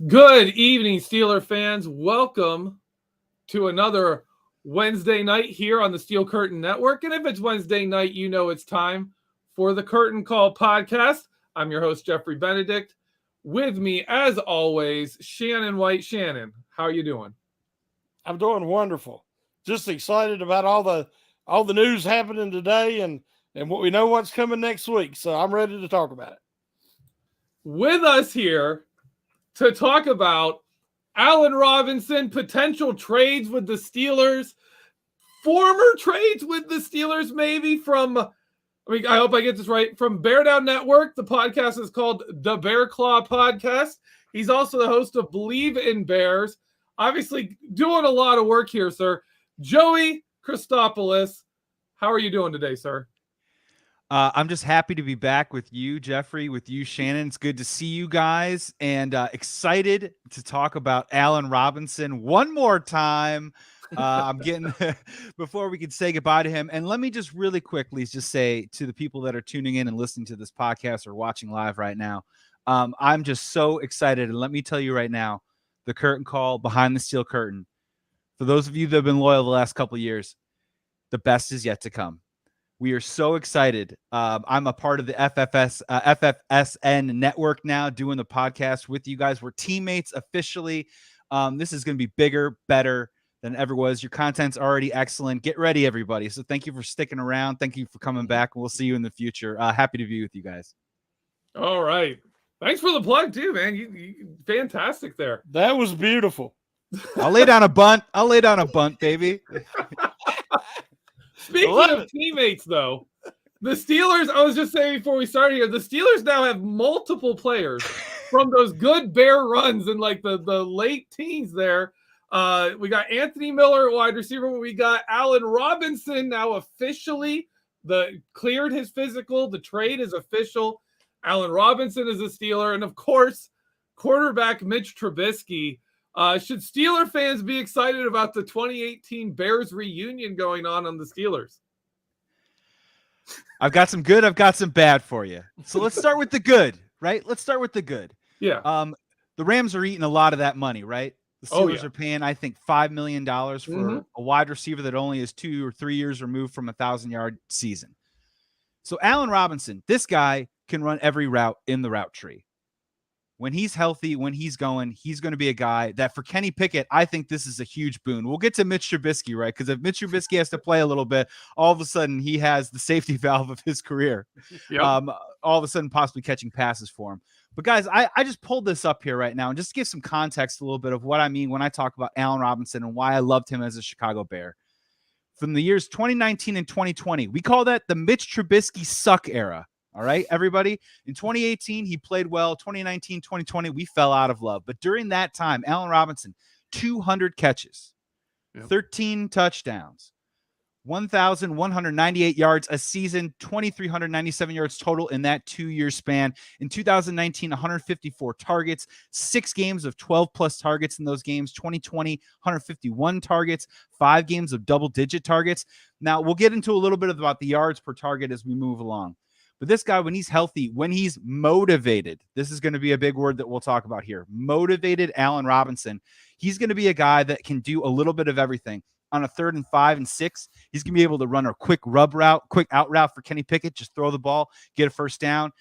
Good evening, Steeler fans. Welcome to another Wednesday night here on the Steel Curtain Network. And if it's Wednesday night, you know it's time for the Curtain Call podcast. I'm your host, Geoffrey Benedict. With me, as always, Shannon White. Shannon, how are you doing? I'm doing wonderful. Just excited about all the news happening today and what we know what's coming next week. So I'm ready to talk about it. With us here to talk about Allen Robinson, potential trades with the Steelers, former trades with the Steelers, maybe from, I hope I get this right, from Bear Down Network. The podcast is called The Bear Claw Podcast. He's also the host of Bleav in Bears. Obviously doing a lot of work here, sir. Joey Christopoulos, how are you doing today, sir? I'm just happy to be back with you, Geoffrey, with you, Shannon. It's good to see you guys, and excited to talk about Allen Robinson one more time. I'm getting before we can say goodbye to him. And let me just really quickly just say to the people that are tuning in and listening to this podcast or watching live right now, I'm just so excited. And let me tell you right now, the curtain call behind the steel curtain, for those of you that have been loyal the last couple of years, the best is yet to come. We are so excited. I'm a part of the FFSN network now, doing the podcast with you guys. We're teammates officially. This is going to be bigger, better than it ever was. Your content's already excellent. Get ready, everybody. So thank you for sticking around. Thank you for coming back. We'll see you in the future. Happy to be with you guys. All right. Thanks for the plug too, man. You fantastic there. That was beautiful. I'll lay down a bunt. Baby. Speaking of teammates, though, the Steelers, I was just saying before we started here, the Steelers now have multiple players from those good Bear runs in like the late teens there. We got Anthony Miller at wide receiver. We got Allen Robinson now officially cleared his physical. The trade is official. Allen Robinson is a Steeler. And, of course, quarterback Mitch Trubisky. Should Steeler fans be excited about the 2018 Bears reunion going on the Steelers? I've got some good. I've got some bad for you. So let's start with the good, right? Let's start with the good. Yeah. The Rams are eating a lot of that money, right? The Steelers are paying, I think, $5 million for a wide receiver that only is 2 or 3 years removed from a 1,000-yard season. So Allen Robinson, this guy can run every route in the route tree. When he's healthy, when he's going to be a guy that for Kenny Pickett, I think this is a huge boon. We'll get to Mitch Trubisky, right? Because if Mitch Trubisky has to play a little bit, all of a sudden he has the safety valve of his career. Yep. All of a sudden possibly catching passes for him. But guys, I just pulled this up here right now and just to give some context a little bit of what I mean when I talk about Allen Robinson and why I loved him as a Chicago Bear. From the years 2019 and 2020, we call that the Mitch Trubisky suck era. All right, everybody. In 2018, he played well. 2019, 2020, we fell out of love. But during that time, Allen Robinson, 200 catches, 13 touchdowns, 1,198 yards a season, 2,397 yards total in that 2-year span. In 2019, 154 targets, 6 games of 12-plus targets in those games. 2020, 151 targets, 5 games of double-digit targets. Now, we'll get into a little bit about the yards per target as we move along. But this guy, when he's healthy, when he's motivated, this is going to be a big word that we'll talk about here. Motivated Allen Robinson. He's going to be a guy that can do a little bit of everything. On a 3rd and 5 and 6, he's going to be able to run a quick rub route, quick out route for Kenny Pickett. Just throw the ball, get a first down,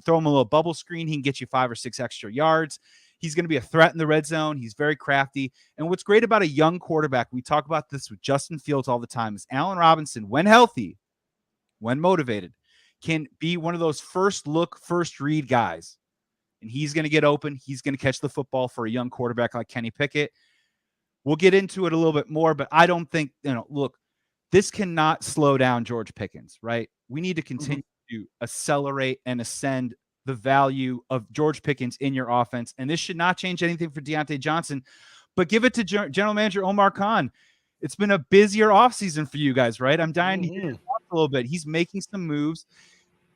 throw him a little bubble screen. He can get you 5 or 6 extra yards. He's going to be a threat in the red zone. He's very crafty. And what's great about a young quarterback, we talk about this with Justin Fields all the time, is Allen Robinson, when healthy, when motivated, can be one of those first look, first read guys. And he's going to get open. He's going to catch the football for a young quarterback like Kenny Pickett. We'll get into it a little bit more, but I don't think, look, this cannot slow down George Pickens, right? We need to continue to accelerate and ascend the value of George Pickens in your offense. And this should not change anything for Deontay Johnson, but give it to General Manager Omar Khan. It's been a busier offseason for you guys, right? I'm dying to hear a little bit. He's making some moves,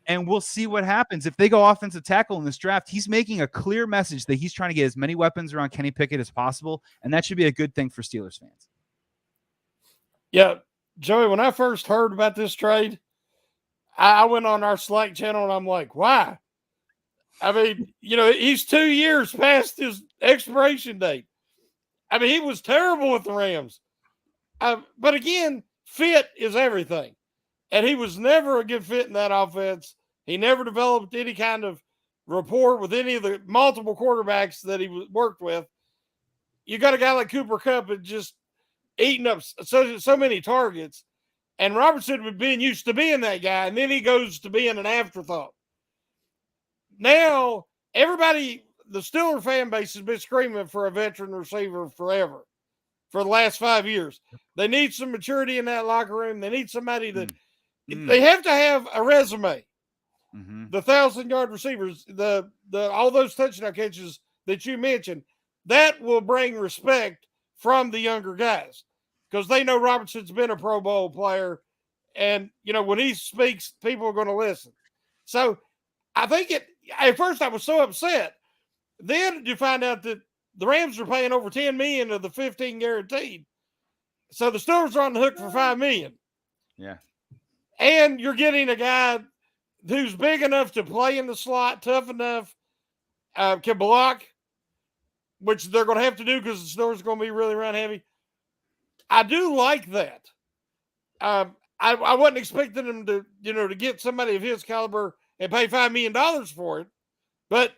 and we'll see what happens. If they go offensive tackle in this draft, he's making a clear message that he's trying to get as many weapons around Kenny Pickett as possible, and that should be a good thing for Steelers fans. Yeah, Joey, when I first heard about this trade, I went on our Slack channel, and I'm like, why? I mean, he's 2 years past his expiration date. I mean, he was terrible with the Rams. But again, fit is everything. And he was never a good fit in that offense. He never developed any kind of rapport with any of the multiple quarterbacks that he worked with. You got a guy like Cooper Kupp and just eating up so many targets. And Robertson had been used to being that guy, and then he goes to being an afterthought. Now, everybody, the Steeler fan base has been screaming for a veteran receiver forever, for the last 5 years. They need some maturity in that locker room. They need somebody that they have to have a resume. Mm-hmm. The 1,000-yard receivers, the all those touchdown catches that you mentioned, that will bring respect from the younger guys because they know Robertson's been a Pro Bowl player, and when he speaks, people are going to listen. So I think at first I was so upset. Then you find out that the Rams are paying over $10 million of the $15 guaranteed. So the Steelers are on the hook for $5 million. Yeah. And you're getting a guy who's big enough to play in the slot, tough enough, can block, which they're going to have to do because the Steelers are going to be really run heavy. I do like that. I wasn't expecting them to get somebody of his caliber and pay $5 million for it. But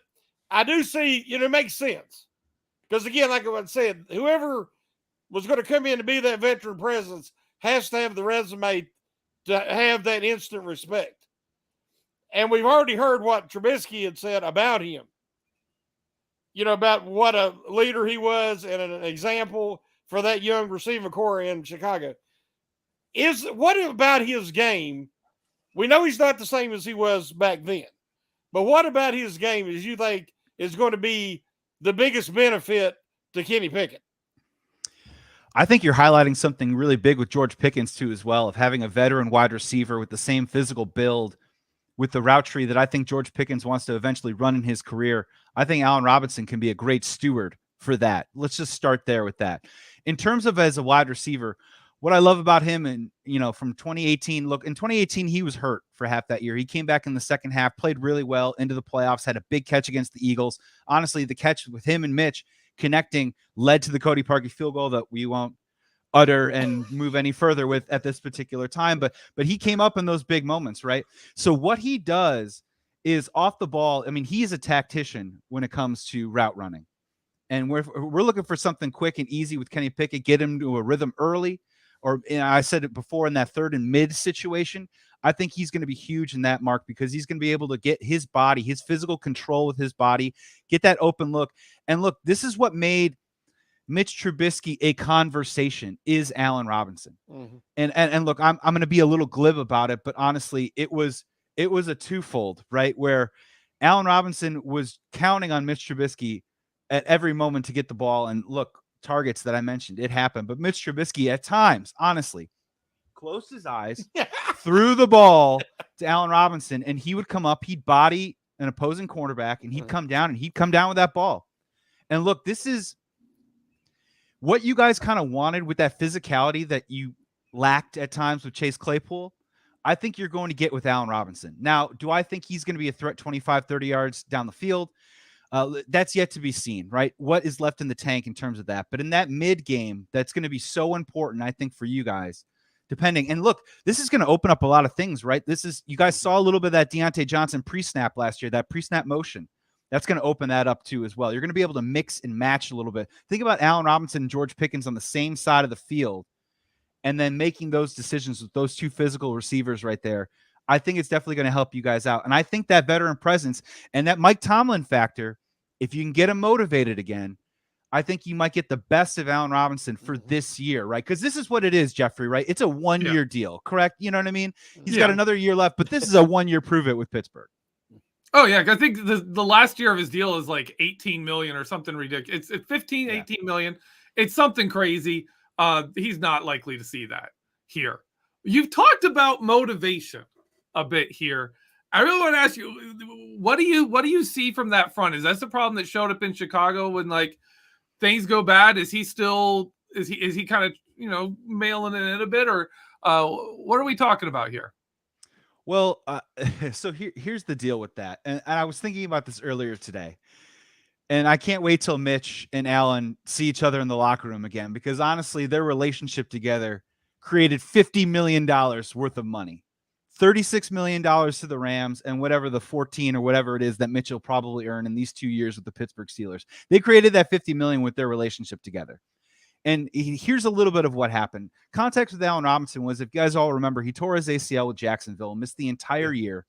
I do see, it makes sense. Because, again, like I said, whoever was going to come in to be that veteran presence has to have the resume to have that instant respect. And we've already heard what Trubisky had said about him, about what a leader he was and an example for that young receiving corps in Chicago. What about his game? We know he's not the same as he was back then. But what about his game is you think is going to be the biggest benefit to Kenny Pickett? I think you're highlighting something really big with George Pickens too, as well, of having a veteran wide receiver with the same physical build with the route tree that I think George Pickens wants to eventually run in his career. I think Allen Robinson can be a great steward for that. Let's just start there with that. In terms of as a wide receiver, what I love about him and, from 2018, look, in 2018, he was hurt for half that year. He came back in the second half, played really well into the playoffs, had a big catch against the Eagles. Honestly, the catch with him and Mitch connecting led to the Cody Parkey field goal that we won't utter and move any further with at this particular time. But he came up in those big moments, right? So what he does is off the ball. I mean, he's a tactician when it comes to route running. And we're looking for something quick and easy with Kenny Pickett, get him to a rhythm early. Or I said it before in that third and mid situation, I think he's going to be huge in that, Mark, because he's going to be able to get his body, his physical control with his body, get that open look. And look, this is what made Mitch Trubisky a conversation is Allen Robinson. Mm-hmm. And look, I'm going to be a little glib about it, but honestly, it was a twofold, right? Where Allen Robinson was counting on Mitch Trubisky at every moment to get the ball. And look, targets that I mentioned, it happened. But Mitch Trubisky at times, honestly, closed his eyes, threw the ball to Allen Robinson, and he would come up, he'd body an opposing cornerback, and he'd come down with that ball. And look, this is what you guys kind of wanted with that physicality that you lacked at times with Chase Claypool. I think you're going to get with Allen Robinson. Now, do I think he's going to be a threat 25, 30 yards down the field? That's yet to be seen, right? What is left in the tank in terms of that? But in that mid game, that's going to be so important, I think, for you guys, depending. And look, this is going to open up a lot of things, right? You guys saw a little bit of that Deontay Johnson pre-snap last year, that pre-snap motion. That's going to open that up too as well. You're going to be able to mix and match a little bit. Think about Allen Robinson and George Pickens on the same side of the field and then making those decisions with those two physical receivers right there. I think it's definitely going to help you guys out. And I think that veteran presence and that Mike Tomlin factor, if you can get him motivated again, I think you might get the best of Allen Robinson for this year, right? Because this is what it is, Geoffrey, right? It's a one-year deal, correct? You know what I mean? He's got another year left, but this is a one-year prove it with Pittsburgh. Oh, yeah. I think the last year of his deal is like 18 million or something ridiculous. It's 15, 18 million. It's something crazy. He's not likely to see that here. You've talked about motivation a bit here. I really want to ask you, what do you see from that front? Is that the problem that showed up in Chicago when like things go bad? Is he kind of, mailing it in a bit, or what are we talking about here? Well, so here's the deal with that. And I was thinking about this earlier today. And I can't wait till Mitch and Alan see each other in the locker room again, because honestly, their relationship together created $50 million worth of money. $36 million to the Rams and whatever the 14 or whatever it is that Mitch will probably earn in these 2 years with the Pittsburgh Steelers. They created that $50 million with their relationship together. And here's a little bit of what happened. Context with Allen Robinson was, if you guys all remember, he tore his ACL with Jacksonville, missed the entire year.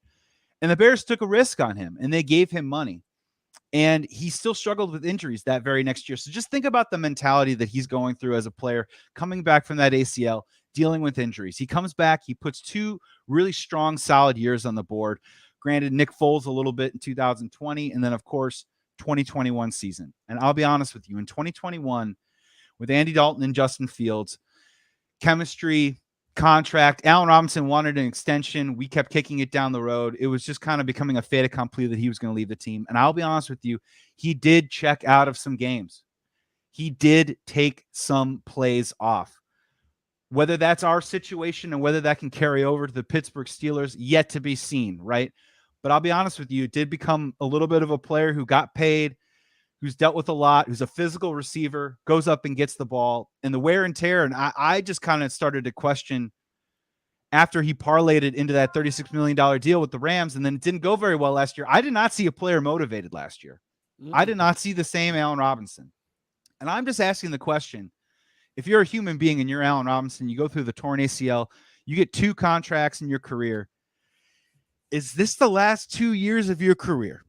And the Bears took a risk on him, and they gave him money. And he still struggled with injuries that very next year. So just think about the mentality that he's going through as a player, coming back from that ACL, dealing with injuries. He comes back, he puts 2 really strong, solid years on the board. Granted, Nick Foles a little bit in 2020, and then, of course, 2021 season. And I'll be honest with you, in 2021, with Andy Dalton and Justin Fields, chemistry, contract, Allen Robinson wanted an extension. We kept kicking it down the road. It was just kind of becoming a fait accompli that he was going to leave the team. And I'll be honest with you, he did check out of some games. He did take some plays off. Whether that's our situation and whether that can carry over to the Pittsburgh Steelers, yet to be seen, right? But I'll be honest with you, it did become a little bit of a player who got paid, who's dealt with a lot, who's a physical receiver, goes up and gets the ball, and the wear and tear. And I just kind of started to question, after he parlayed it into that $36 million deal with the Rams, and then it didn't go very well last year. I did not see a player motivated last year. I did not see the same Allen Robinson. And I'm just asking the question, if you're a human being and you're Allen Robinson, you go through the torn ACL, you get 2 contracts in your career. Is this the last 2 years of your career,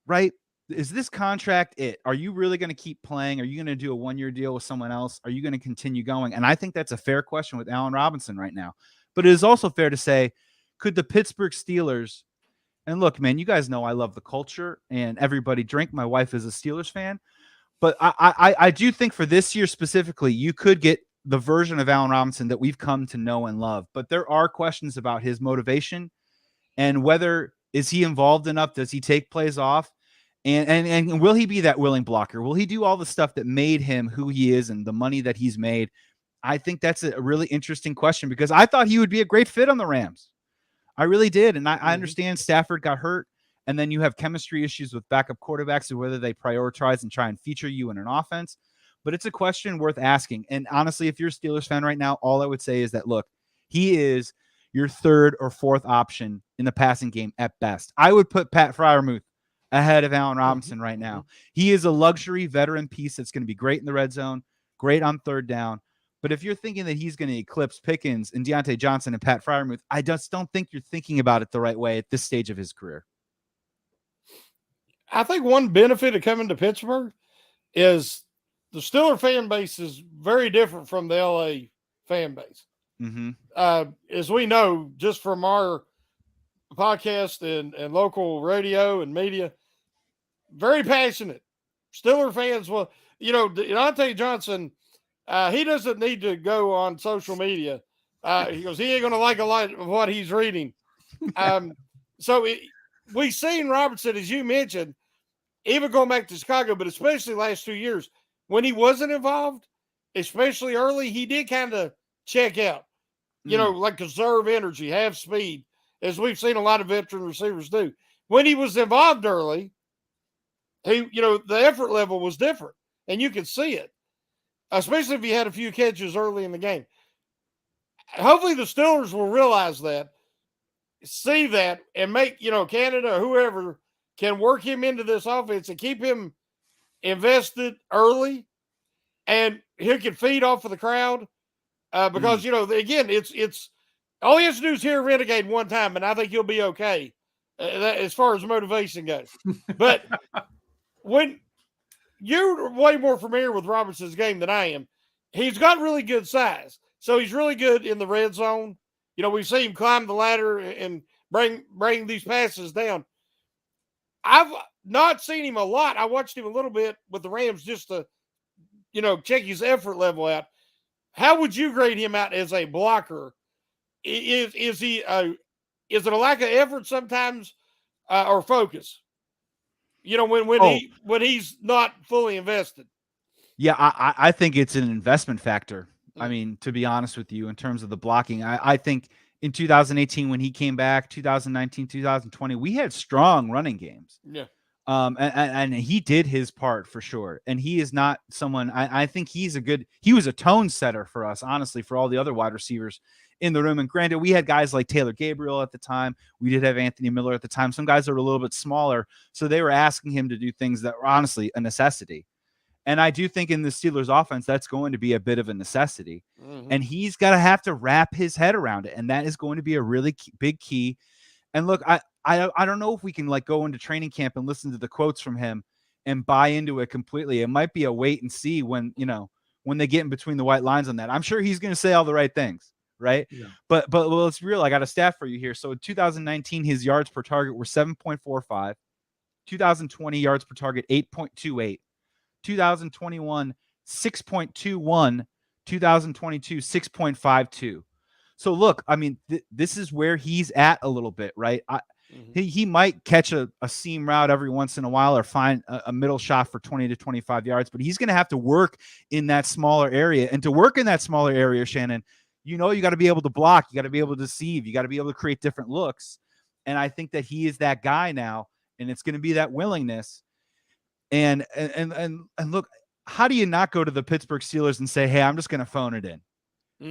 right? Is this contract it? Are you really going to keep playing? Are you going to do a 1-year deal with someone else? Are you going to continue going? And I think that's a fair question with Allen Robinson right now. But it is also fair to say, could the Pittsburgh Steelers, and look, man, you guys know I love the culture and everybody drink. My wife is a Steelers fan. But I do think for this year specifically, you could get the version of Allen Robinson that we've come to know and love. But there are questions about his motivation and whether is he involved enough? Does he take plays off? And will he be that willing blocker? Will he do all the stuff that made him who he is and the money that he's made? I think that's a really interesting question, because I thought he would be a great fit on the Rams. I really did. And I understand Stafford got hurt, and then you have chemistry issues with backup quarterbacks and whether they prioritize and try and feature you in an offense. But it's a question worth asking. And honestly, if you're a Steelers fan right now, all I would say is that, look, he is your 3rd or 4th option in the passing game at best. I would put Pat Freiermuth ahead of Allen Robinson right now. He is a luxury veteran piece that's going to be great in the red zone, great on 3rd down. But if you're thinking that he's going to eclipse Pickens and Deontay Johnson and Pat Freiermuth, I just don't think you're thinking about it the right way at this stage of his career. I think one benefit of coming to Pittsburgh is the Steeler fan base is very different from the LA fan base. As we know, just from our podcast and local radio and media, very passionate. Steeler fans, well, Deontay Johnson, he doesn't need to go on social media. He goes, he ain't going to like a lot of what he's reading. We've seen Robertson, as you mentioned, even going back to Chicago, but especially last 2 years, when he wasn't involved, especially early, he did kind of check out, like conserve energy, have speed, as we've seen a lot of veteran receivers do. When he was involved early, the effort level was different, and you could see it, especially if he had a few catches early in the game. Hopefully the Steelers will realize that, see that, and make, Canada or whoever can work him into this offense and keep him invested early, and he can feed off of the crowd. Because, again, it's all he has to do is hear Renegade one time, and I think he'll be okay as far as motivation goes. But when you're way more familiar with Robertson's game than I am, he's got really good size. So he's really good in the red zone. We've seen him climb the ladder and bring these passes down. I've not seen him a lot. I watched him a little bit with the Rams just to, check his effort level out. How would you grade him out as a blocker? Is it a lack of effort sometimes, or focus? When he's not fully invested. Yeah, I think it's an investment factor. I mean, to be honest with you, in terms of the blocking, I think in 2018 when he came back, 2019, 2020, we had strong running games. Yeah. And he did his part for sure. And he is not someone, I think he was a tone setter for us, honestly, for all the other wide receivers in the room. And granted, we had guys like Taylor Gabriel at the time. We did have Anthony Miller at the time. Some guys that were a little bit smaller. So they were asking him to do things that were honestly a necessity. And I do think in the Steelers offense, that's going to be a bit of a necessity. Mm-hmm. And he's got to have to wrap his head around it. And that is going to be a really big key. And look, I don't know if we can like go into training camp and listen to the quotes from him and buy into it completely. It might be a wait and see when they get in between the white lines on that. I'm sure he's going to say all the right things, right? Yeah. But well, it's real. I got a stat for you here. So in 2019, his yards per target were 7.45. 2020 yards per target 8.28. 2021 6.21. 2022 6.52. So look, I mean, this is where he's at a little bit, right? He might catch a seam route every once in a while or find a middle shot for 20 to 25 yards, but he's going to have to work in that smaller area. And to work in that smaller area, Shannon, you got to be able to block. You got to be able to deceive. You got to be able to create different looks. And I think that he is that guy now, and it's going to be that willingness. And look, how do you not go to the Pittsburgh Steelers and say, hey, I'm just going to phone it in?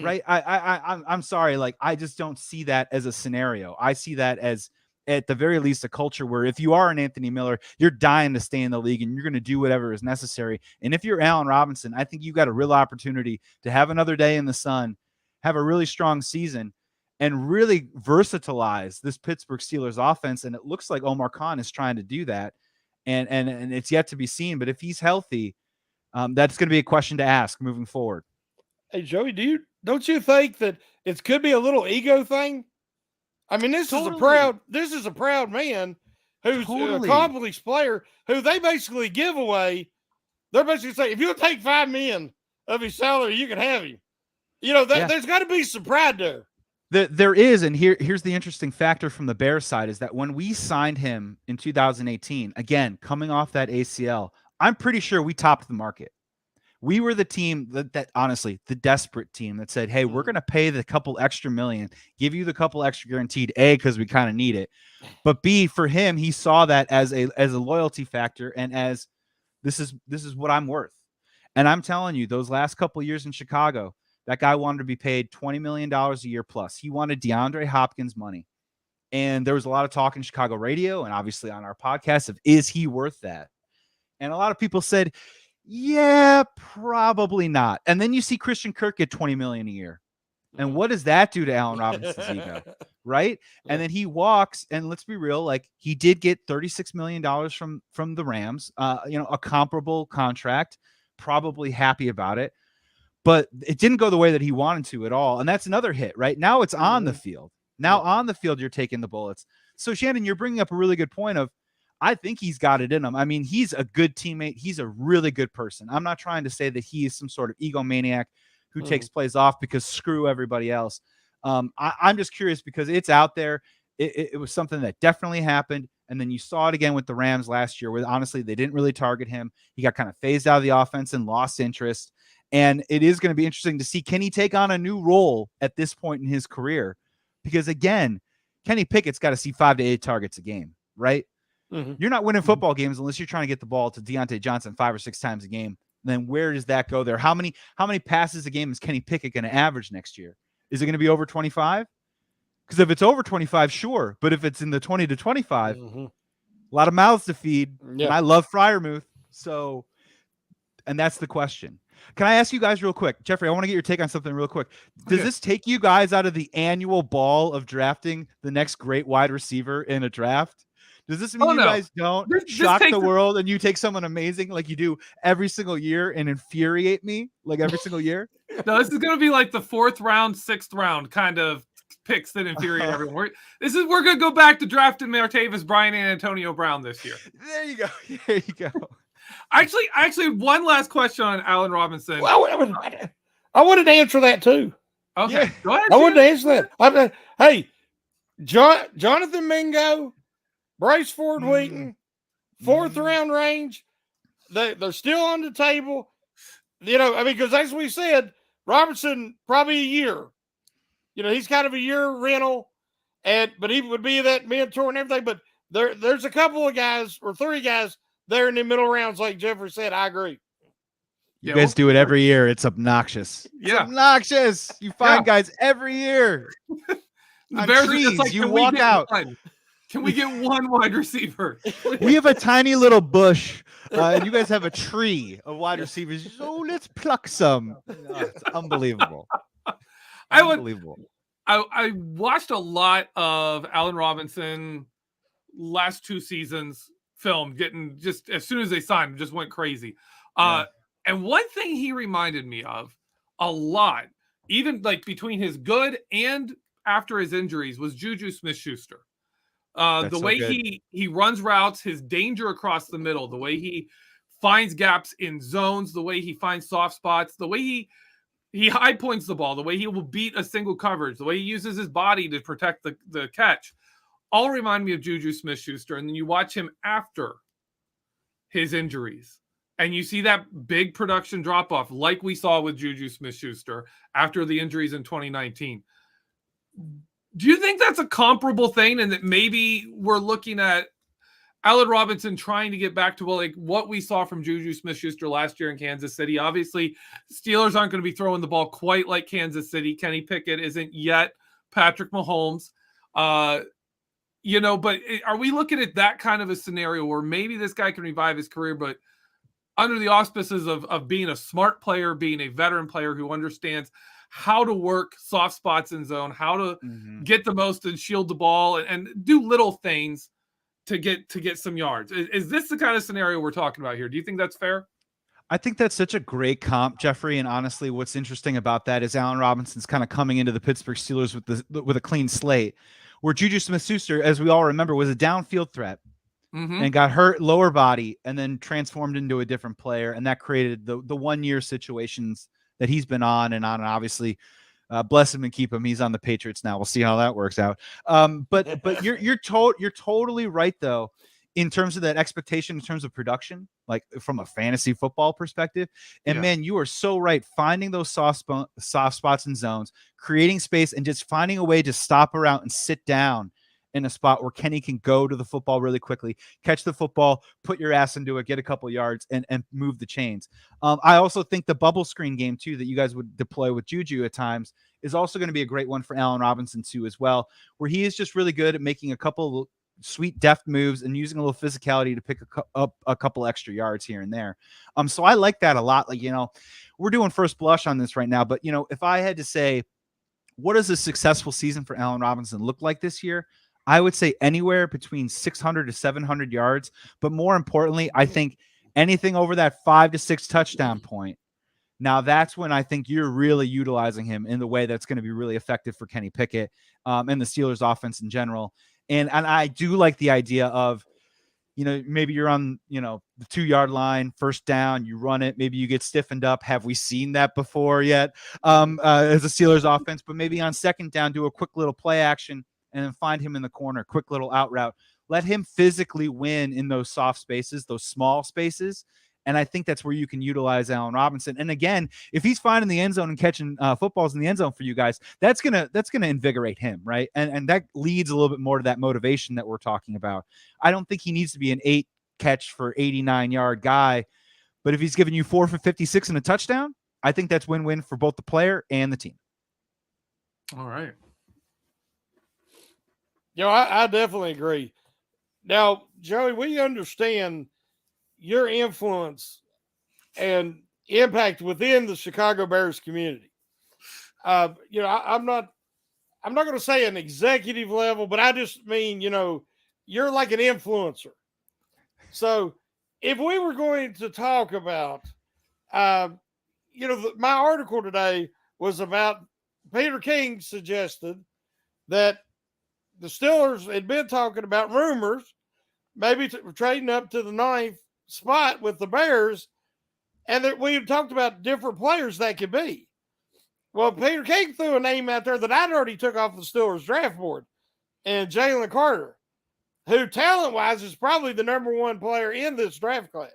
Right. I'm sorry. Like, I just don't see that as a scenario. I see that as at the very least a culture where if you are an Anthony Miller, you're dying to stay in the league and you're going to do whatever is necessary. And if you're Allen Robinson, I think you've got a real opportunity to have another day in the sun, have a really strong season, and really versatilize this Pittsburgh Steelers offense. And it looks like Omar Khan is trying to do that. And it's yet to be seen. But if he's healthy, that's going to be a question to ask moving forward. Hey, Joey, don't you think that it could be a little ego thing? I mean, this is a proud man who's an accomplished player who they basically give away. They're basically saying, if you'll take $5 million of his salary, you can have him. There's got to be some pride there. There is, and here's the interesting factor from the Bears side is that when we signed him in 2018, again, coming off that ACL, I'm pretty sure we topped the market. We were the team that honestly, the desperate team that said, hey, we're going to pay the couple extra million, give you the couple extra guaranteed, A, because we kind of need it. But B, for him, he saw that as a loyalty factor and as this is what I'm worth. And I'm telling you, those last couple of years in Chicago, that guy wanted to be paid $20 million a year plus. He wanted DeAndre Hopkins money. And there was a lot of talk in Chicago radio and obviously on our podcast of, is he worth that? And a lot of people said, yeah, probably not. And then you see Christian Kirk get $20 million a year. And what does that do to Allen Robinson's ego? Right? And then he walks, and let's be real, like he did get $36 million from the Rams, a comparable contract, probably happy about it. But it didn't go the way that he wanted to at all. And that's another hit, right? Now it's on the field. Now on the field, you're taking the bullets. So Shannon, you're bringing up a really good point of, I think he's got it in him. I mean, he's a good teammate. He's a really good person. I'm not trying to say that he is some sort of egomaniac who takes plays off because screw everybody else. I'm just curious because it's out there. It was something that definitely happened. And then you saw it again with the Rams last year where honestly, they didn't really target him. He got kind of phased out of the offense and lost interest. And it is going to be interesting to see, can he take on a new role at this point in his career? Because again, Kenny Pickett's got to see 5 to 8 targets a game, right? You're not winning football games unless you're trying to get the ball to Deontay Johnson 5 or 6 times a game. Then where does that go there? How many passes a game is Kenny Pickett going to average next year? Is it going to be over 25? Because if it's over 25, sure. But if it's in the 20 to 25, a lot of mouths to feed. And I love Freiermuth. So, and that's the question. Can I ask you guys real quick? Geoffrey, I want to get your take on something real quick. Does this take you guys out of the annual ball of drafting the next great wide receiver in a draft? Does this mean you guys don't shock the world and you take someone amazing like you do every single year and infuriate me like every single year? No, this is going to be like the 4th round, 6th round kind of picks that infuriate everyone. We're going to go back to drafting Martavis Bryant and Antonio Brown this year. There you go. There you go. Actually, one last question on Allen Robinson. Well, I wanted to answer that too. Okay, go ahead. I wanted to answer that. Hey, Jonathan Mingo, Bryce Ford Wheaton, 4th round range. They're still on the table. Because as we said, Robinson probably a year. he's kind of a year rental, but he would be that mentor and everything. But there's a couple of guys or 3 guys there in the middle rounds, like Geoffrey said. I agree. You guys do it every year. It's obnoxious. Yeah. It's obnoxious. You find guys every year. The Bears trees, are just like, you walk out. Can we get one wide receiver? We have a tiny little bush, and you guys have a tree of wide receivers. So let's pluck some. It's unbelievable. Unbelievable. I watched a lot of Allen Robinson last 2 seasons film, getting just as soon as they signed him, just went crazy. And one thing he reminded me of a lot, even like between his good and after his injuries, was Juju Smith-Schuster. The way he runs routes, his danger across the middle, the way he finds gaps in zones, the way he finds soft spots, the way he high points the ball, the way he will beat a single coverage, the way he uses his body to protect the catch, all remind me of Juju Smith-Schuster. And then you watch him after his injuries, and you see that big production drop-off like we saw with Juju Smith-Schuster after the injuries in 2019. Do you think that's a comparable thing, and that maybe we're looking at Allen Robinson trying to get back to what we saw from Juju Smith-Schuster last year in Kansas City? Obviously, Steelers aren't going to be throwing the ball quite like Kansas City. Kenny Pickett isn't yet Patrick Mahomes. But are we looking at that kind of a scenario where maybe this guy can revive his career, but under the auspices of being a smart player, being a veteran player who understands how to work soft spots in zone, how to get the most and shield the ball and do little things to get some yards? Is this the kind of scenario we're talking about here? Do you think that's fair? I think that's such a great comp, Geoffrey. And honestly, what's interesting about that is Allen Robinson's kind of coming into the Pittsburgh Steelers with a clean slate, where Juju Smith-Schuster, as we all remember, was a downfield threat and got hurt lower body and then transformed into a different player. And that created the 1 year situations that he's been on. And obviously, bless him and keep him. He's on the Patriots now. We'll see how that works out. But you're totally right, though, in terms of that expectation, in terms of production, like from a fantasy football perspective. And man, you are so right. Finding those soft spots and zones, creating space, and just finding a way to stop around and sit down in a spot where Kenny can go to the football really quickly, catch the football, put your ass into it, get a couple yards, and move the chains. I also think the bubble screen game, too, that you guys would deploy with Juju at times is also going to be a great one for Allen Robinson, too, as well, where he is just really good at making a couple of sweet deft moves and using a little physicality to pick up a couple extra yards here and there. So I like that a lot. Like, we're doing first blush on this right now, but if I had to say, what does a successful season for Allen Robinson look like this year? I would say anywhere between 600 to 700 yards, but more importantly, I think anything over that 5 to 6 touchdown point. Now that's when I think you're really utilizing him in the way that's going to be really effective for Kenny Pickett and the Steelers offense in general. And I do like the idea of, maybe you're on, the 2-yard line, first down, you run it. Maybe you get stiffened up. Have we seen that before yet as a Steelers offense? But maybe on second down, do a quick little play action and then find him in the corner, quick little out route. Let him physically win in those soft spaces, those small spaces. And I think that's where you can utilize Allen Robinson. And again, if he's finding the end zone and catching footballs in the end zone for you guys, that's gonna invigorate him, right? And that leads a little bit more to that motivation that we're talking about. I don't think he needs to be an 8 catch for 89-yard guy, but if he's giving you 4 for 56 and a touchdown, I think that's win-win for both the player and the team. All right. I definitely agree. Now, Joey, we understand your influence and impact within the Chicago Bears community. I'm not going to say an executive level, but I just mean, you're like an influencer. So if we were going to talk about, my article today was about Peter King suggested that the Steelers had been talking about rumors, maybe trading up to the 9th spot with the Bears, and that we had talked about different players that could be. Well, Peter King threw a name out there that I'd already took off the Steelers draft board, and Jalen Carter, who talent-wise is probably the number 1 player in this draft class.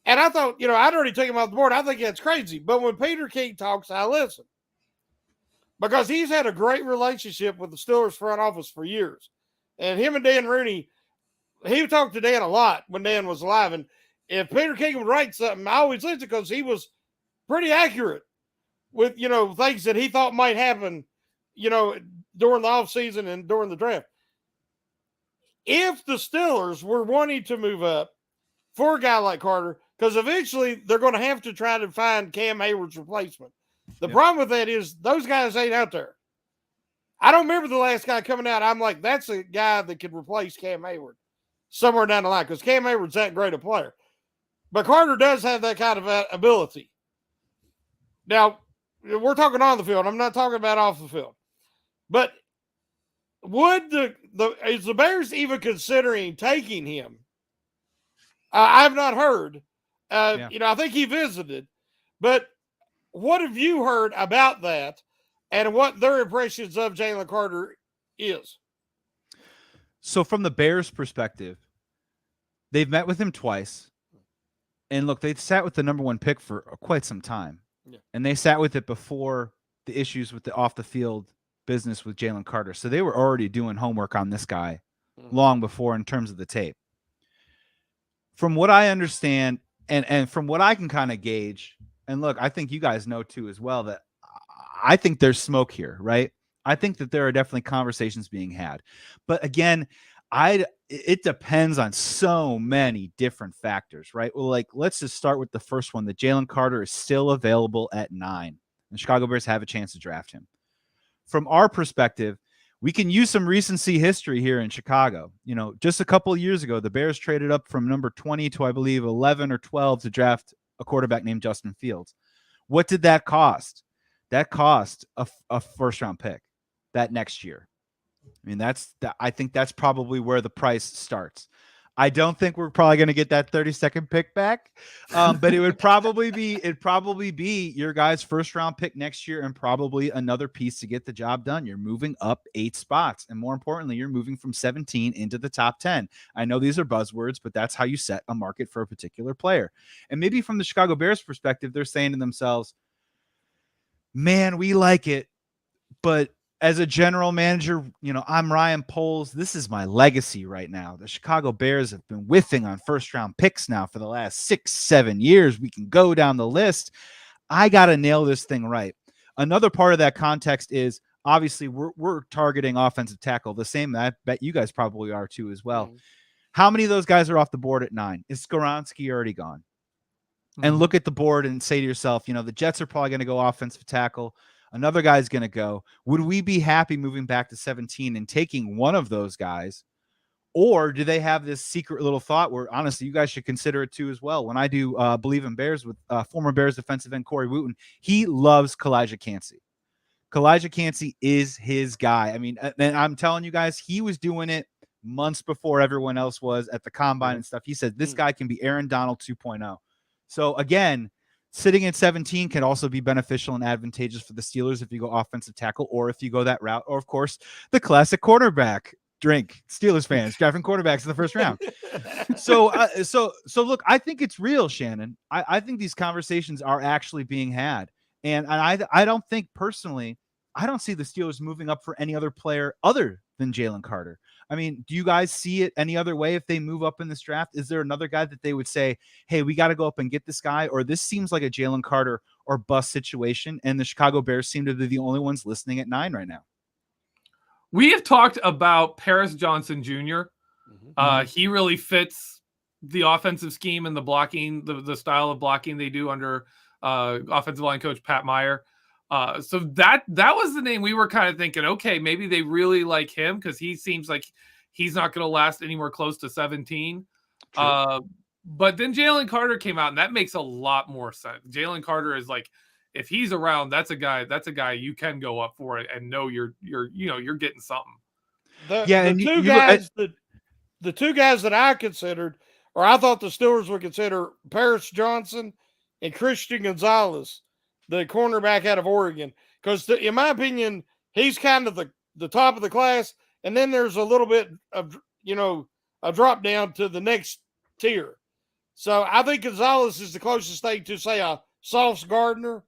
And I thought, I'd already taken him off the board. I think that's crazy. But when Peter King talks, I listen. because he's had a great relationship with the Steelers front office for years. And him and Dan Rooney, he talked to Dan a lot when Dan was alive. And if Peter King would write something, I always listened because he was pretty accurate with, things that he thought might happen, during the offseason and during the draft. If the Steelers were wanting to move up for a guy like Carter, because eventually they're going to have to try to find Cam Hayward's replacement. The problem with that is those guys ain't out there. I don't remember the last guy coming out. I'm like, that's a guy that could replace Cam Hayward somewhere down the line because Cam Hayward's that great a player. But Carter does have that kind of ability. Now, we're talking on the field. I'm not talking about off the field. But would is the Bears even considering taking him? I've not heard. I think he visited. But what have you heard about that and what their impressions of Jalen Carter is? So from the Bears' perspective, they've met with him twice. And look, they've sat with the number 1 pick for quite some time. Yeah. And they sat with it before the issues with the off-the-field business with Jalen Carter. So they were already doing homework on this guy long before in terms of the tape. From what I understand and from what I can kind of gauge, and look, I think you guys know too as well that I think there's smoke here, right? I think that there are definitely conversations being had. But again, it depends on so many different factors, right? Well, like, let's just start with the first one, that Jalen Carter is still available at 9. The Chicago Bears have a chance to draft him. From our perspective, we can use some recency history here in Chicago. Just a couple of years ago, the Bears traded up from number 20 to, I believe, 11 or 12 to draft a quarterback named Justin Fields. What did that cost? That cost a first-round pick that next year. I mean, I think that's probably where the price starts. I don't think we're probably going to get that 32nd pick back, but it'd probably be your guys' first-round pick next year and probably another piece to get the job done. You're moving up 8 spots, and more importantly, you're moving from 17 into the top 10. I know these are buzzwords, but that's how you set a market for a particular player. And maybe from the Chicago Bears perspective, they're saying to themselves, man, we like it, but as a general manager, I'm Ryan Poles. This is my legacy right now. The Chicago Bears have been whiffing on first-round picks now for the last 6-7 years. We can go down the list. I got to nail this thing right. Another part of that context is, obviously, we're targeting offensive tackle, the same that I bet you guys probably are too as well. Mm-hmm. How many of those guys are off the board at 9? Is Skoronski already gone? Mm-hmm. And look at the board and say to yourself, the Jets are probably going to go offensive tackle. Another guy's going to go. Would we be happy moving back to 17 and taking one of those guys? Or do they have this secret little thought where, honestly, you guys should consider it too as well? When I do Bleav in Bears with former Bears defensive end Corey Wooten, he loves Kalijah Kancey. Kalijah Kancey is his guy. I mean, and I'm telling you guys, he was doing it months before everyone else was at the combine and stuff. He said, this guy can be Aaron Donald 2.0. So again, sitting at 17 can also be beneficial and advantageous for the Steelers if you go offensive tackle or if you go that route. Or, of course, the classic drink. Steelers fans drafting quarterbacks in the first round. So look, I think it's real, Shannon. I think these conversations are actually being had. And I don't think personally, I don't see the Steelers moving up for any other player other than Jalen Carter. I mean, do you guys see it any other way if they move up in this draft? Is there another guy that they would say, hey, we got to go up and get this guy? Or this seems like a Jalen Carter or bust situation, and the Chicago Bears seem to be the only ones listening at 9 right now. We have talked about Paris Johnson Jr. He really fits the offensive scheme and the blocking, the style of blocking they do under offensive line coach Pat Meyer. So that was the name we were kind of thinking, okay, maybe they really like him because he seems like he's not going to last anywhere close to 17. But then Jalen Carter came out, and that makes a lot more sense. Jalen Carter is like, if he's around, that's a guy you can go up for it and know you're getting something. The two guys that I considered, or I thought the Steelers would consider, Paris Johnson and Christian Gonzalez, the cornerback out of Oregon, because in my opinion, he's kind of the top of the class, and then there's a little bit of a drop down to the next tier. So I think Gonzalez is the closest thing to, say, a Sauce Gardner.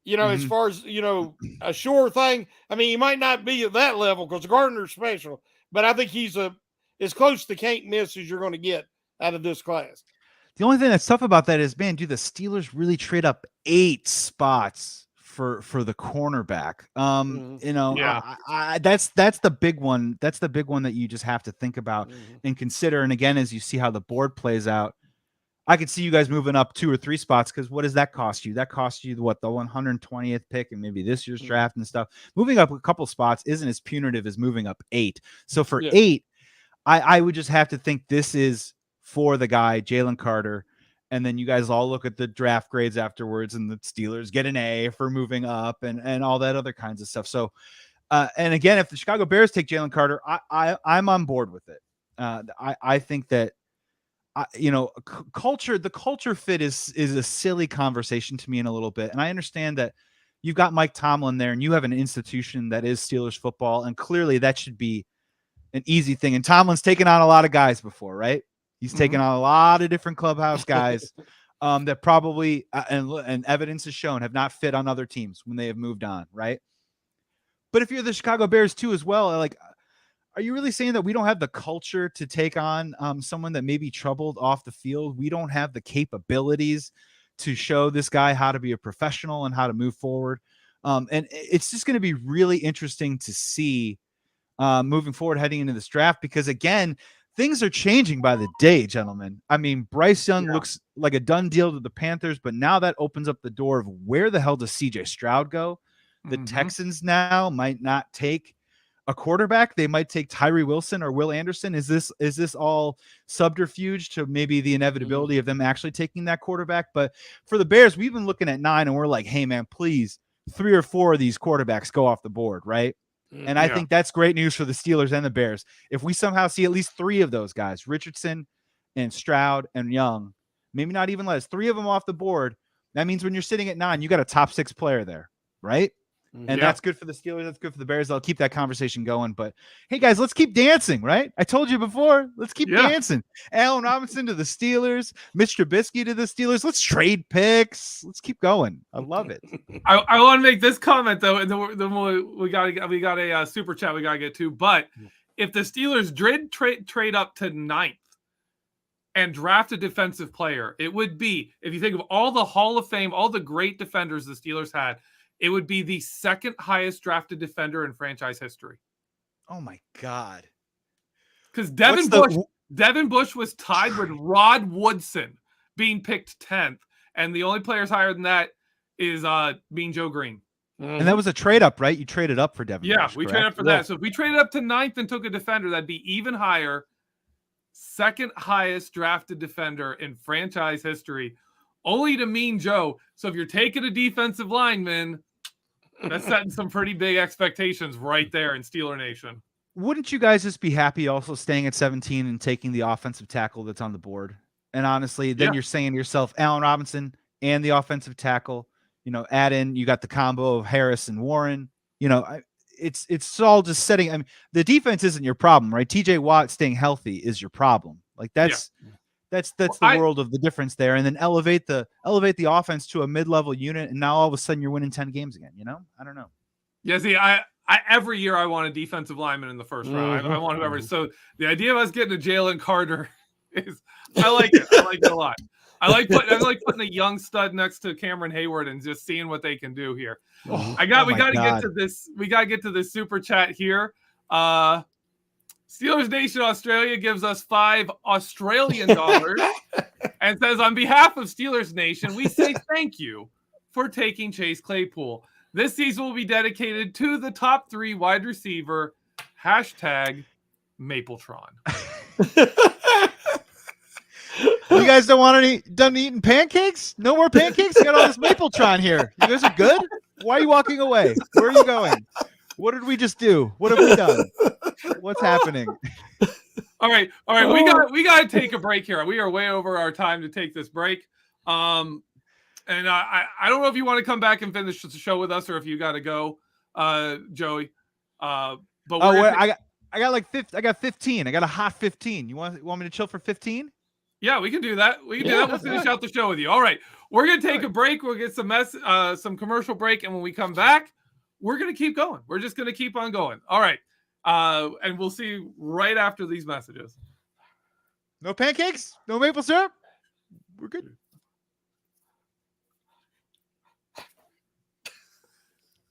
as far as, a sure thing. I mean, he might not be at that level because Gardner's special, but I think he's as close to can't miss as you're going to get out of this class. The only thing that's tough about that is, man, do the Steelers really trade up 8 spots for the cornerback? That's the big one. That's the big one that you just have to think about and consider. And again, as you see how the board plays out, I could see you guys moving up 2 or 3 spots, because what does that cost you? That costs you the 120th pick and maybe this year's draft and stuff. Moving up a couple spots isn't as punitive as moving up 8. So for 8, I would just have to think this is for the guy, Jalen Carter. And then you guys all look at the draft grades afterwards, and the Steelers get an A for moving up and all that other kinds of stuff. So, and again, if the Chicago Bears take Jalen Carter, I'm on board with it. I think that, the culture fit is a silly conversation to me in a little bit. And I understand that you've got Mike Tomlin there and you have an institution that is Steelers football. And clearly that should be an easy thing. And Tomlin's taken on a lot of guys before, right? He's taken on a lot of different clubhouse guys that probably, and evidence has shown, have not fit on other teams when they have moved on, right? But if you're the Chicago Bears too as well, like, are you really saying that we don't have the culture to take on someone that may be troubled off the field? We don't have the capabilities to show this guy how to be a professional and how to move forward. And it's just going to be really interesting to see moving forward heading into this draft, because again, things are changing by the day, gentlemen. I mean, Bryce Young looks like a done deal to the Panthers, but now that opens up the door of where the hell does CJ Stroud go? The Texans now might not take a quarterback. They might take Tyree Wilson or Will Anderson. Is this all subterfuge to maybe the inevitability of them actually taking that quarterback? But for the Bears, we've been looking at 9 and we're like, hey man, please 3 or 4 of these quarterbacks go off the board, right? And I think that's great news for the Steelers and the Bears. If we somehow see at least 3 of those guys, Richardson and Stroud and Young, maybe not even less, 3 of them off the board, that means when you're sitting at 9, you got a top 6 player there, right? And that's good for the Steelers. That's good for the Bears. I'll keep that conversation going. But hey, guys, let's keep dancing, right? I told you before. Let's keep dancing. Allen Robinson to the Steelers. Mitch Trubisky to the Steelers. Let's trade picks. Let's keep going. I love it. I want to make this comment though, and then we got a super chat we got to get to. But if the Steelers did trade up to 9th and draft a defensive player, it would be, if you think of all the Hall of Fame, all the great defenders the Steelers had, it would be the 2nd highest drafted defender in franchise history. Oh my God. Because Devin Bush was tied with Rod Woodson being picked 10th. And the only players higher than that is being Joe Green. And that was a trade up, right? You traded up for Devin Bush, we traded up for that. So if we traded up to 9th and took a defender, that'd be even higher. 2nd highest drafted defender in franchise history. Only to Mean Joe. So if you're taking a defensive lineman, that's setting some pretty big expectations right there in Steeler Nation. Wouldn't you guys just be happy also staying at 17 and taking the offensive tackle that's on the board? And honestly, then you're saying to yourself, Allen Robinson and the offensive tackle, add in, you got the combo of Harris and Warren. It's all just setting. I mean, the defense isn't your problem, right? TJ Watt staying healthy is your problem. Like that's the world of the difference there. And then elevate the offense to a mid-level unit, and now all of a sudden you're winning 10 games again. I don't know. Yeah, see, I every year I want a defensive lineman in the first round. I want whoever. So the idea of us getting a Jalen Carter is, I like it. I like it a lot. I like putting a young stud next to Cameron Hayward and just seeing what they can do here. We got to get to this. We got to get to this super chat here. Steelers Nation Australia gives us $5 Australian and says, on behalf of Steelers Nation, we say thank you for taking Chase Claypool. This season will be dedicated to the top 3 wide receiver, #Mapletron. You guys don't want any done eating pancakes? No more pancakes? You got all this Mapletron here. You guys are good? Why are you walking away? Where are you going? What did we just do? What have we done? What's happening? All right. We got to take a break here. We are way over our time to take this break. And I don't know if you want to come back and finish the show with us or if you got to go, Joey. But I got 15. I got a hot 15. You want me to chill for 15? Yeah, we can do that. We can do that. We'll finish out the show with you. All right. We're going to take a break. We'll get some commercial break. And when we come back, we're going to keep going. We're just going to keep on going. All right. And we'll see you right after these messages. No pancakes? No maple syrup? We're good.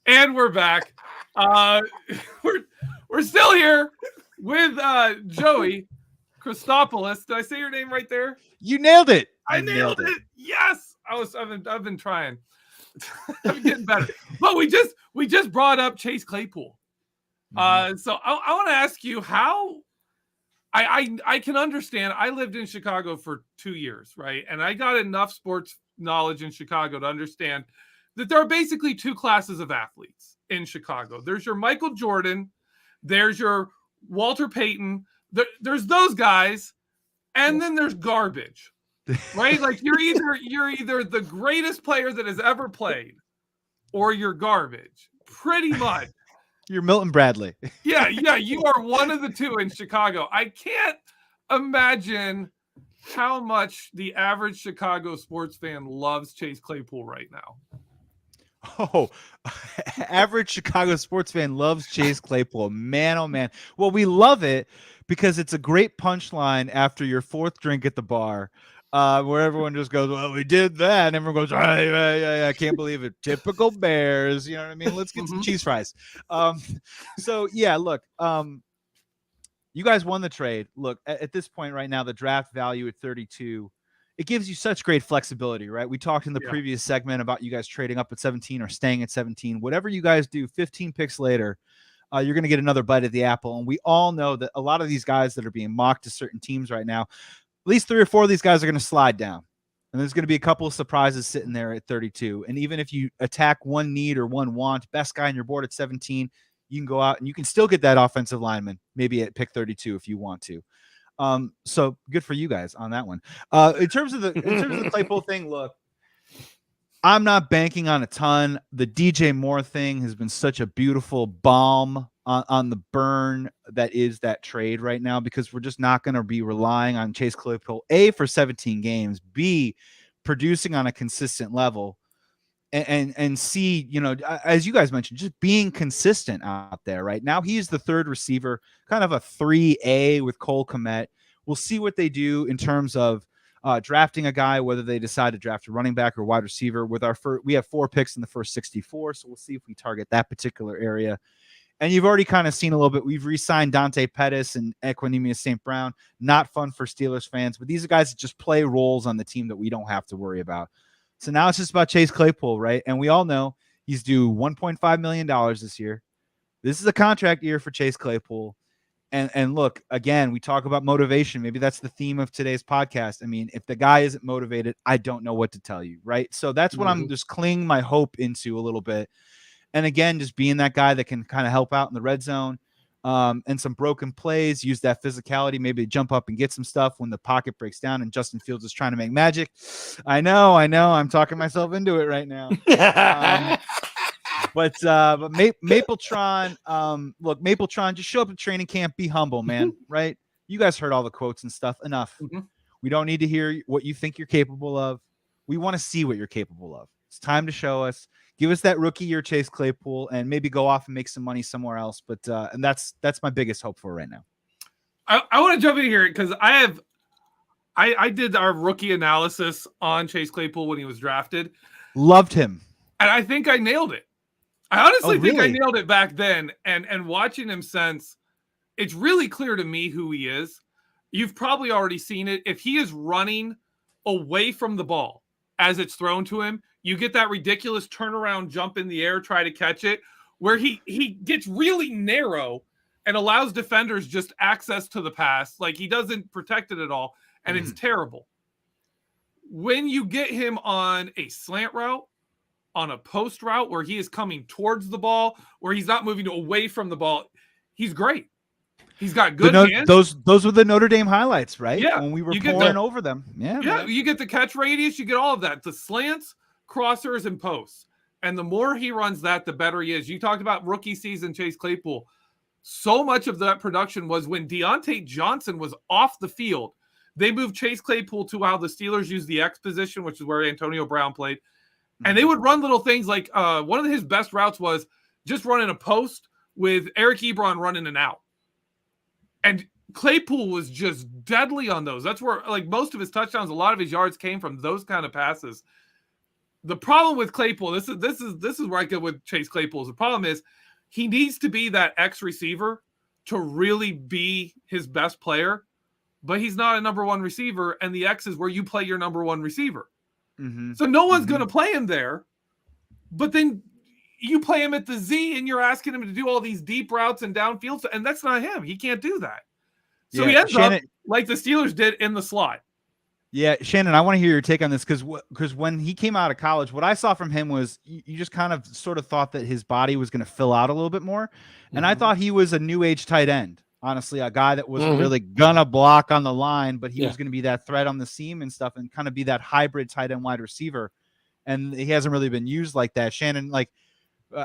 And we're back. We're still here with Joey Christopoulos. Did I say your name right there? You nailed it. I nailed it. Yes. I've been trying. I'm getting better. But we just brought up Chase Claypool. So I want to ask you how I can understand. I lived in Chicago for 2 years, right? And I got enough sports knowledge in Chicago to understand that there are basically two classes of athletes in Chicago. There's your Michael Jordan, there's your Walter Payton, there's those guys, and then there's garbage. Right? Like you're either the greatest player that has ever played or you're garbage. Pretty much. You're Milton Bradley. Yeah, you are one of the two in Chicago. I can't imagine how much the average Chicago sports fan loves Chase Claypool right now. Oh, average Chicago sports fan loves Chase Claypool. Man, oh man. Well, we love it because it's a great punchline after your fourth drink at the bar. Where everyone just goes, well, we did that. And everyone goes, I can't believe it. Typical Bears. You know what I mean? Let's get some cheese fries. So, yeah, look, you guys won the trade. Look, at this point right now, the draft value at 32, it gives you such great flexibility, right? We talked in the previous segment about you guys trading up at 17 or staying at 17. Whatever you guys do, 15 picks later, you're going to get another bite of the apple. And we all know that a lot of these guys that are being mocked to certain teams right now, at least 3 or 4 of these guys are going to slide down. And there's going to be a couple of surprises sitting there at 32. And even if you attack one need or one want, best guy on your board at 17, you can go out and you can still get that offensive lineman, maybe at pick 32 if you want to. So good for you guys on that one. In terms of the Claypool thing, look, I'm not banking on a ton. The DJ Moore thing has been such a beautiful balm on the burn that is that trade right now, because we're just not going to be relying on Chase Claypool, A, for 17 games, B, producing on a consistent level, and C, you know, as you guys mentioned, just being consistent out there. Right now, he's the third receiver, kind of a 3A with Cole Kmet. We'll see what they do in terms of drafting a guy, whether they decide to draft a running back or wide receiver. We have 4 picks in the first 64, so we'll see if we target that particular area. And you've already kind of seen a little bit. We've re-signed Dante Pettis and Equanimeous St. Brown. Not fun for Steelers fans, but these are guys that just play roles on the team that we don't have to worry about. So now it's just about Chase Claypool, right? And we all know he's due $1.5 million this year. This is a contract year for Chase Claypool. And look, again, we talk about motivation. Maybe that's the theme of today's podcast. I mean, if the guy isn't motivated, I don't know what to tell you, right? So that's what I'm just clinging my hope into a little bit. And again, just being that guy that can kind of help out in the red zone and some broken plays, use that physicality, maybe jump up and get some stuff when the pocket breaks down and Justin Fields is trying to make magic. I know. I'm talking myself into it right now. But Mapletron, look, Mapletron, just show up at training camp, be humble, man, right? You guys heard all the quotes and stuff. Enough. We don't need to hear what you think you're capable of. We want to see what you're capable of. It's time to show us. Give us that rookie year Chase Claypool and maybe go off and make some money somewhere else. But and that's my biggest hope for right now. I want to jump in here because I did our rookie analysis on Chase Claypool when he was drafted. Loved him. And I think I nailed it. I honestly think I nailed it back then. And watching him since, it's really clear to me who he is. You've probably already seen it. If he is running away from the ball as it's thrown to him, you get that ridiculous turnaround jump in the air, try to catch it, where he gets really narrow and allows defenders just access to the pass. Like he doesn't protect it at all. And it's terrible. When you get him on a slant route, on a post route where he is coming towards the ball, where he's not moving away from the ball, he's great. He's got good hands. Those were the Notre Dame highlights, right? Yeah. When we were pouring over them. Yeah, you get the catch radius, you get all of that. The slants, crossers, and posts. And the more he runs that, the better he is. You talked about rookie season Chase Claypool. So much of that production was when Deontay Johnson was off the field they moved Chase Claypool to how the Steelers use the X position, which is where Antonio Brown played. And they would run little things like one of his best routes was just running a post with Eric Ebron running an out. And Claypool was just deadly on those. That's where like most of his touchdowns, a lot of his yards came from those kind of passes. The problem with Claypool, this is where I get with Chase Claypool. The problem is he needs to be that X receiver to really be his best player, but he's not a number one receiver, and the X is where you play your number one receiver. So no one's going to play him there, but then you play him at the Z and you're asking him to do all these deep routes and downfield, and that's not him. He can't do that. So he ends up like the Steelers did in the slot. Yeah, Shannon, I want to hear your take on this because when he came out of college, what I saw from him was you just kind of sort of thought that his body was going to fill out a little bit more. And I thought he was a new age tight end. Honestly, a guy that wasn't really gonna block on the line, but he was going to be that threat on the seam and stuff and kind of be that hybrid tight end wide receiver. And he hasn't really been used like that. Shannon, like,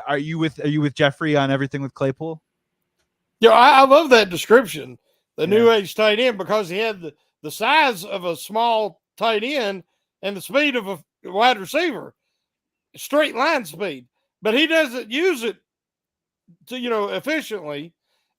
are you with Geoffrey on everything with Claypool? Yeah, I love that description, the new age tight end, because he had the size of a small tight end and the speed of a wide receiver, straight line speed, but he doesn't use it to, efficiently.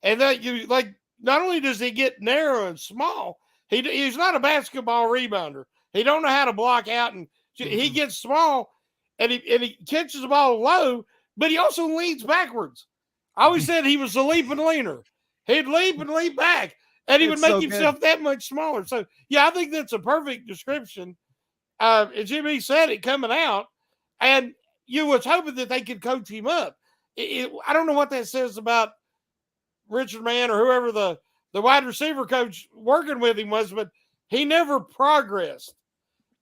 And that you like, not only does he get narrow and small, he's not a basketball rebounder. He don't know how to block out, and he gets small and he catches the ball low, but he also leans backwards. I always said he was a leap and leaner. He'd leap and leap back, and he would make himself that much smaller. So, yeah, I think that's a perfect description. And Jimmy said it coming out, and you was hoping that they could coach him up. I don't know what that says about Richard Mann or whoever the wide receiver coach working with him was, but he never progressed.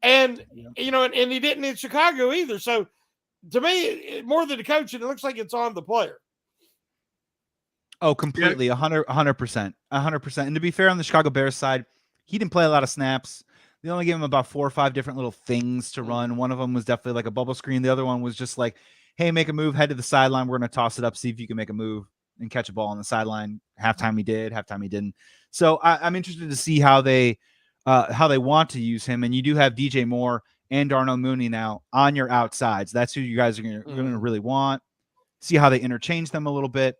And, and he didn't in Chicago either. So, to me, more than the coaching, it looks like it's on the player. Oh, completely. 100%. 100%. And to be fair, on the Chicago Bears side, he didn't play a lot of snaps. They only gave him about 4 or 5 different little things to run. One of them was definitely like a bubble screen. The other one was just like, hey, make a move, head to the sideline. We're going to toss it up, see if you can make a move and catch a ball on the sideline. Halftime he did, halftime he didn't. So I'm interested to see how they want to use him. And you do have DJ Moore and Darnell Mooney now on your outsides. That's who you guys are going to really want. See how they interchange them a little bit.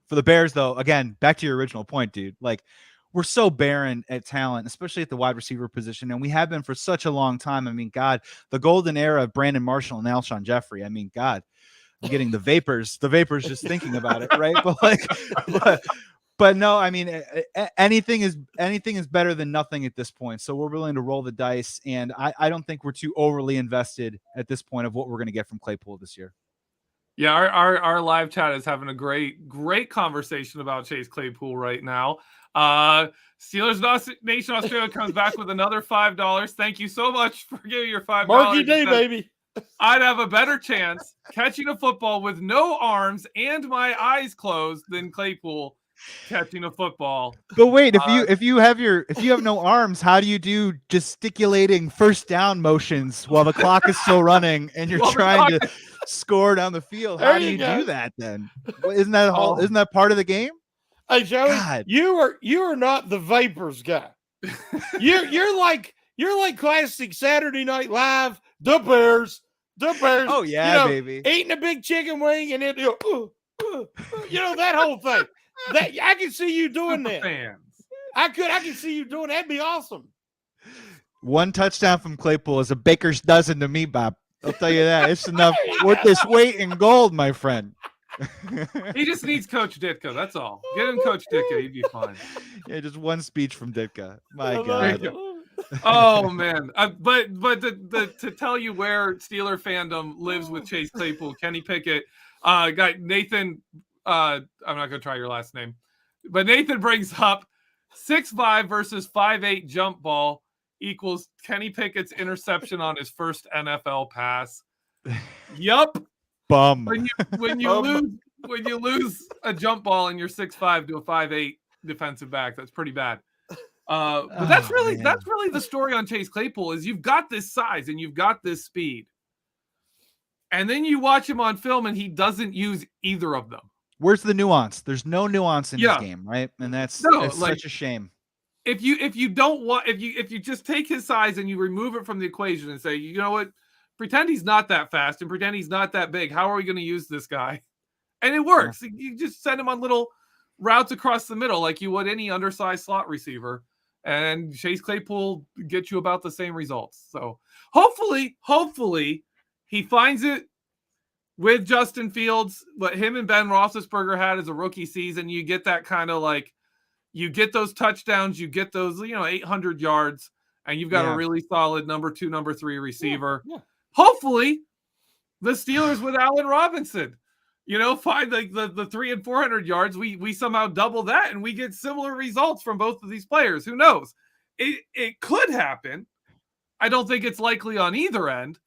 For the Bears, though, again, back to your original point, dude, like we're so barren at talent, especially at the wide receiver position. And we have been for such a long time. I mean, God, the golden era of Brandon Marshall and Alshon Jeffrey. I mean, God, I'm getting the vapors just thinking about it. Right. But no, I mean, anything is better than nothing at this point. So we're willing to roll the dice. And I don't think we're too overly invested at this point of what we're going to get from Claypool this year. Yeah, our live chat is having a great conversation about Chase Claypool right now. Steelers Nation Australia comes back with another $5. Thank you so much for giving your $5. Marky D, baby. I'd have a better chance catching a football with no arms and my eyes closed than Claypool catching a football. But wait, if you have no arms, how do you do gesticulating first down motions while the clock is still running and you're trying to score down the field? How do you do that then? Isn't that part of the game? Hey Joey, God. You are not the vapors guy. You're like classic Saturday Night Live, the Bears. Oh yeah, baby. Eating a big chicken wing and then that whole thing. That I can see you doing that. Fans. I can see you doing that. That'd be awesome. One touchdown from Claypool is a baker's dozen to me, Bob. I'll tell you that. It's enough with this weight in gold, my friend. He just needs Coach Ditka. That's all. Get him Coach Ditka. He'd be fine. Yeah, just one speech from Ditka. My God. Oh man. But to tell you where Steeler fandom lives with Chase Claypool, Kenny Pickett, got Nathan. I'm not going to try your last name, but Nathan brings up 6'5" versus 5'8" jump ball equals Kenny Pickett's interception on his first NFL pass. Yup. Bum. When you lose a jump ball and you're 6'5" to a 5'8" defensive back, that's pretty bad. But that's really the story on Chase Claypool is you've got this size and you've got this speed. And then you watch him on film and he doesn't use either of them. Where's the nuance? There's no nuance in this game, right? And that's such a shame. if you don't want, if you just take his size and you remove it from the equation and say, you know what, pretend he's not that fast and pretend he's not that big. How are we going to use this guy? And it works. Yeah. You just send him on little routes across the middle like you would any undersized slot receiver, and Chase Claypool get you about the same results. So hopefully he finds it with Justin Fields. What him and Ben Roethlisberger had as a rookie season, you get that kind of like, you get those touchdowns, you get those 800 yards, and you've got a really solid number 2, number 3 receiver. Yeah. Hopefully the Steelers with Allen Robinson, find the 300 and 400 yards. We somehow double that and we get similar results from both of these players. Who knows? It could happen. I don't think it's likely on either end.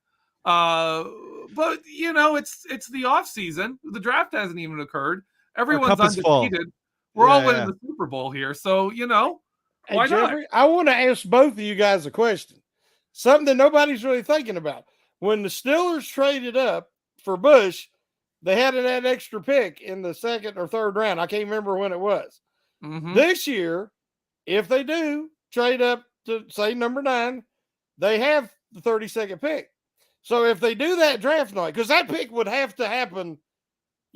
But it's the off season. The draft hasn't even occurred. Everyone's undefeated. We're all winning the Super Bowl here. So, why Geoffrey, not? I want to ask both of you guys a question. Something that nobody's really thinking about. When the Steelers traded up for Bush, they had an extra pick in the 2nd or 3rd round. I can't remember when it was. Mm-hmm. This year, if they do trade up to, say, number 9, they have the 32nd pick. So if they do that draft night, because that pick would have to happen,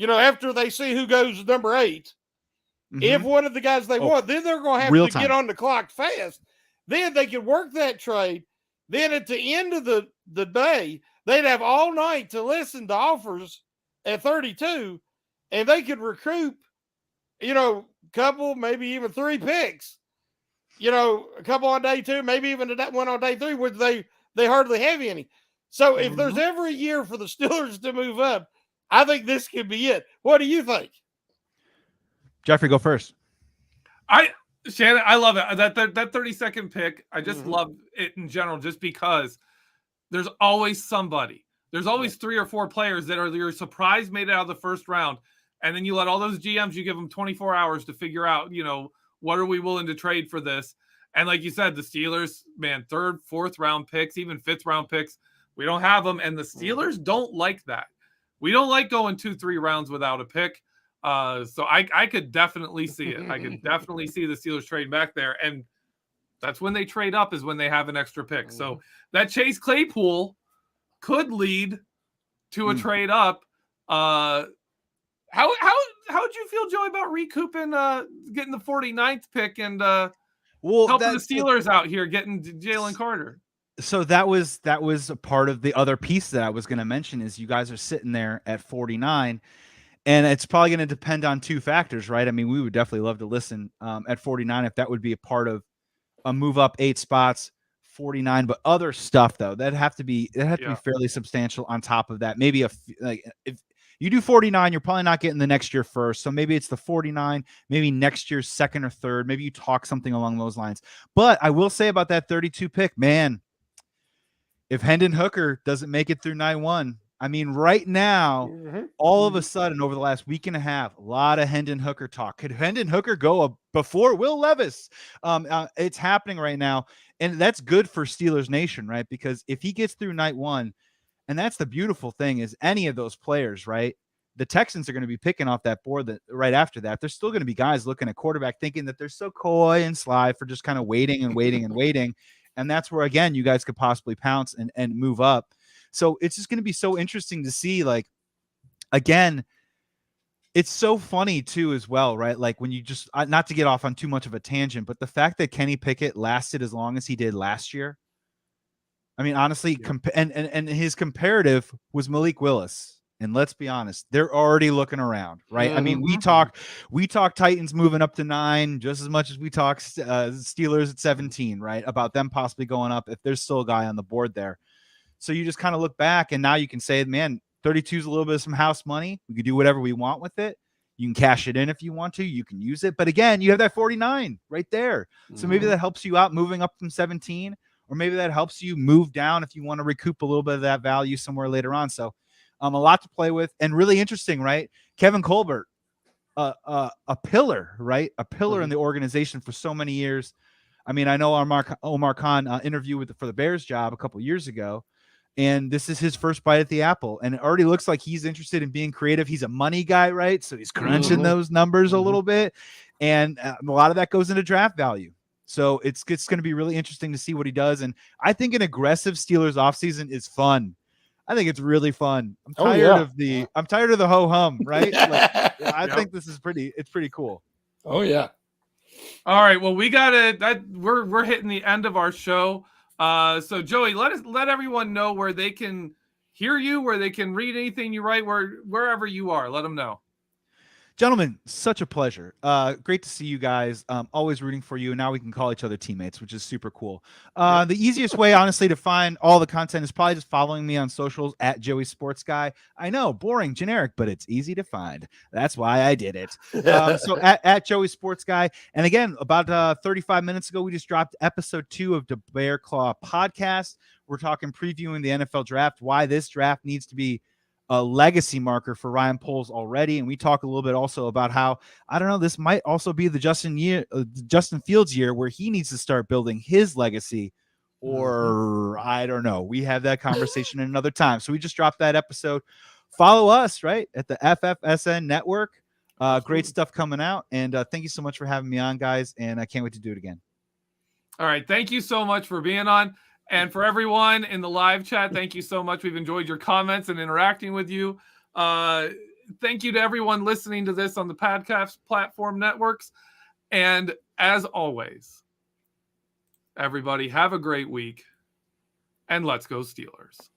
after they see who goes number 8. Mm-hmm. If one of the guys they want, then they're going to have to get on the clock fast. Then they could work that trade. Then at the end of the day, they'd have all night to listen to offers at 32, and they could recoup, a couple, maybe even 3 picks, a couple on day 2, maybe even one on day 3, which they hardly have any. So if there's ever a year for the Steelers to move up, I think this could be it. What do you think? Geoffrey, go first. Shannon, I love it. That 32nd pick, I just love it in general, just because there's always somebody. There's always 3 or 4 players that you're surprised made it out of the first round. And then you let all those GMs, you give them 24 hours to figure out, what are we willing to trade for this? And like you said, the Steelers, man, 3rd, 4th round picks, even 5th round picks, we don't have them. And the Steelers don't like that. We don't like going 2-3 rounds without a pick. So I could definitely see it. I could definitely see the Steelers trade back there. And that's when they trade up, is when they have an extra pick. So that Chase Claypool could lead to a trade up. How would you feel, Joey, about recouping, getting the 49th pick and helping the Steelers out here, getting Jalen Carter? So that was a part of the other piece that I was going to mention, is you guys are sitting there at 49. And it's probably going to depend on 2 factors, right? I mean, we would definitely love to listen at 49 if that would be a part of a move up 8 spots, 49. But other stuff, though, that'd have to be fairly substantial on top of that. Maybe if you do 49, you're probably not getting the next year first. So maybe it's the 49, maybe next year's 2nd or 3rd. Maybe you talk something along those lines. But I will say about that 32 pick, man, if Hendon Hooker doesn't make it through 9-1, I mean, right now, all of a sudden, over the last week and a half, a lot of Hendon Hooker talk. Could Hendon Hooker go before Will Levis? It's happening right now, and that's good for Steelers Nation, right? Because if he gets through night 1, and that's the beautiful thing, is any of those players, right? The Texans are going to be picking off that board that right after that. There's still going to be guys looking at quarterback thinking that they're so coy and sly for just kind of waiting and waiting and waiting. And that's where, again, you guys could possibly pounce and move up. So it's just going to be so interesting to see, like, again, it's so funny too, as well, right? Like when you just, not to get off on too much of a tangent, but the fact that Kenny Pickett lasted as long as he did last year. I mean, honestly, and his comparative was Malik Willis. And let's be honest, they're already looking around, right? I mean, we talk Titans moving up to 9 just as much as we talk Steelers at 17, right? About them possibly going up if there's still a guy on the board there. So you just kind of look back, and now you can say, man, 32 is a little bit of some house money. We can do whatever we want with it. You can cash it in if you want to. You can use it. But again, you have that 49 right there. So maybe that helps you out moving up from 17, or maybe that helps you move down if you want to recoup a little bit of that value somewhere later on. So a lot to play with, and really interesting, right? Kevin Colbert, a pillar, right? A pillar in the organization for so many years. I mean, I know Omar Khan interviewed for the Bears job a couple years ago. And this is his first bite at the apple. And it already looks like he's interested in being creative. He's a money guy, right? So he's crunching those numbers a little bit. And a lot of that goes into draft value. So it's going to be really interesting to see what he does. And I think an aggressive Steelers offseason is fun. I think it's really fun. I'm tired of the ho hum, right? Like, I think this is pretty cool. Oh yeah. All right. Well, we're hitting the end of our show. So Joey, let everyone know where they can hear you, where they can read anything you write, wherever you are. Let them know. Gentlemen, such a pleasure. Great to see you guys. Always rooting for you. And now we can call each other teammates, which is super cool. The easiest way, honestly, to find all the content is probably just following me on socials at Joey Sports Guy. I know, boring, generic, but it's easy to find. That's why I did it. So at Joey Sports Guy. And again, about 35 minutes ago, we just dropped episode 2 of the Bear Claw podcast. We're talking previewing the NFL draft, why this draft needs to be a legacy marker for Ryan Poles already. And we talk a little bit also about how, I don't know, this might also be the Justin Fields year where he needs to start building his legacy, or I don't know. We have that conversation another time. So we just dropped that episode. Follow us, right, at the FFSN network. Great stuff coming out. And thank you so much for having me on, guys. And I can't wait to do it again. All right. Thank you so much for being on. And for everyone in the live chat, thank you so much. We've enjoyed your comments and interacting with you. Thank you to everyone listening to this on the podcast platform networks. And as always, everybody have a great week. And let's go Steelers.